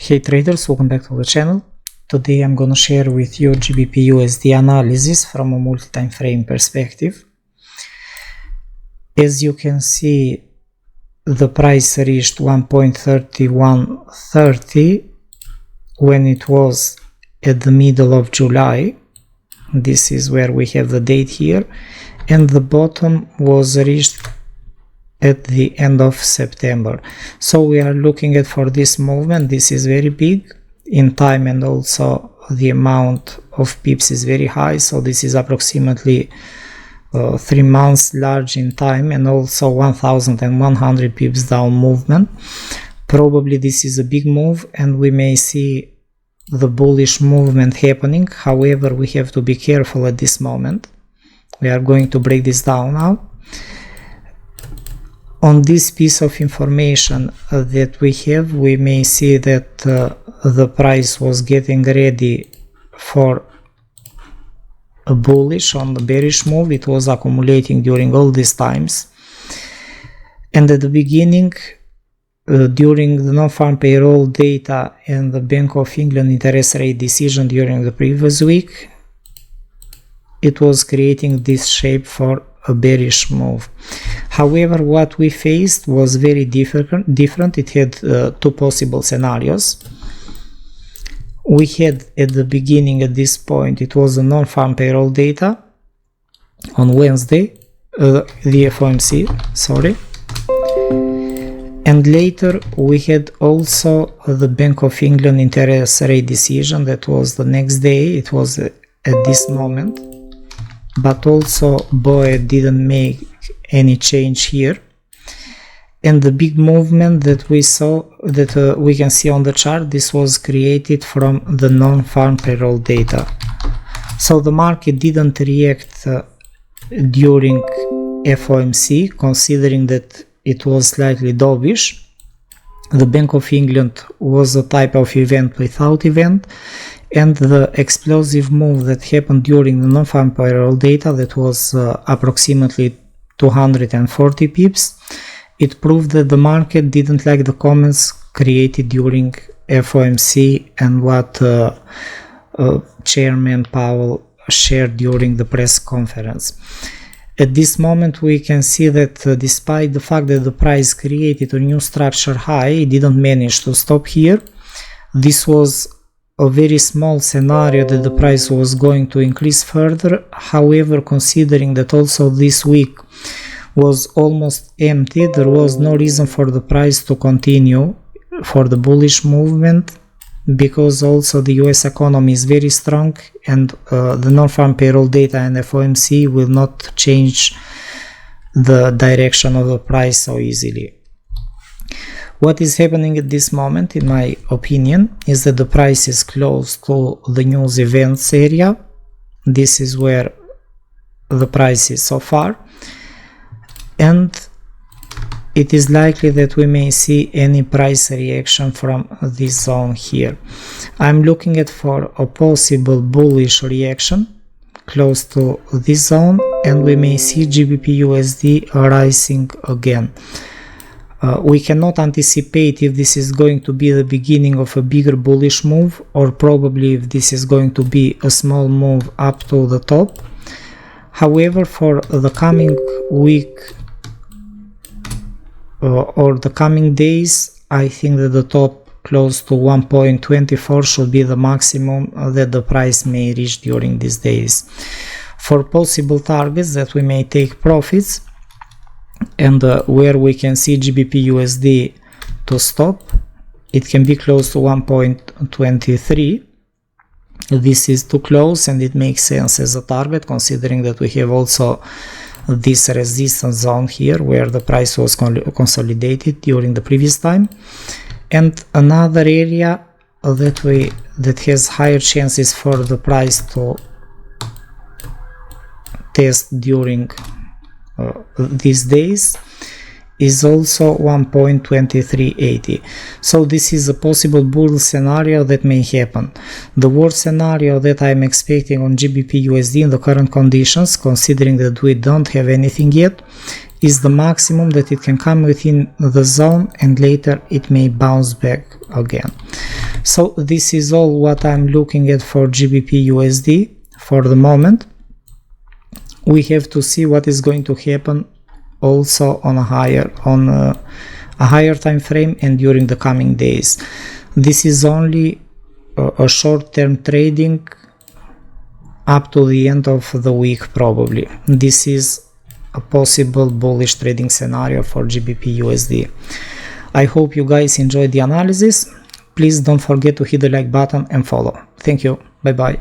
Hey traders, welcome back to the channel. Today I'm gonna share with you GBPUSD analysis from a multi-time frame perspective. As you can see, the price reached 1.3130 when it was at the middle of July. This is where we have the date here, and the bottom was reached at the end of September. So we are looking at, for this movement, this is very big in time, and also the amount of pips is very high, so this is approximately 3 months large in time, and also 1100 pips down movement. Probably this is a big move and we may see the bullish movement happening. However, we have to be careful at this moment. We are going to break this down now. On this piece of information that we have, we may see that the price was getting ready for a bullish on the bearish move. It was accumulating during all these times, and at the beginning, during the non-farm payroll data and the Bank of England interest rate decision during the previous week, it was creating this shape for a bearish move. However, what we faced was very different. It had two possible scenarios. We had at the beginning, at this point, it was the non-farm payroll data on Wednesday, the FOMC, sorry. And later we had also the Bank of England interest rate decision. That was the next day. It was at this moment. But also BOE didn't make any change here, and the big movement that we saw, that we can see on the chart, this was created from the non-farm payroll data. So the market didn't react during FOMC, considering that it was slightly dovish. The Bank of England was a type of event without event, and the explosive move that happened during the non-farm payroll data, that was approximately 240 pips, it proved that the market didn't like the comments created during FOMC and what Chairman Powell shared during the press conference. At this moment we can see that despite the fact that the price created a new structure high, it didn't manage to stop here. This was a very small scenario that the price was going to increase further. However, considering that also this week was almost empty, there was no reason for the price to continue for the bullish movement, because also the US economy is very strong, and the non-farm payroll data and FOMC will not change the direction of the price so easily. What is happening at this moment, in my opinion, is that the price is close to the news events area. This is where the price is so far, and it is likely that we may see any price reaction from this zone here. I'm looking at for a possible bullish reaction close to this zone, and we may see GBPUSD rising again. We cannot anticipate if this is going to be the beginning of a bigger bullish move, or probably if this is going to be a small move up to the top. However, for the coming week or the coming days, I think that the top close to 1.24 should be the maximum that the price may reach during these days. For possible targets that we may take profits, and where we can see GBPUSD to stop, it can be close to 1.23. This is too close, and it makes sense as a target, considering that we have also this resistance zone here where the price was consolidated during the previous time. And another area that has higher chances for the price to test during these days is also 1.2380. So this is a possible bull scenario that may happen. The worst scenario that I'm expecting on GBPUSD in the current conditions, considering that we don't have anything yet, is the maximum that it can come within the zone, and later it may bounce back again. So this is all what I'm looking at for GBPUSD for the moment. We have to see what is going to happen also on a higher time frame and during the coming days. This is only a short-term trading up to the end of the week probably. This is a possible bullish trading scenario for GBPUSD. I hope you guys enjoyed the analysis. Please don't forget to hit the like button and follow. Thank you. Bye bye.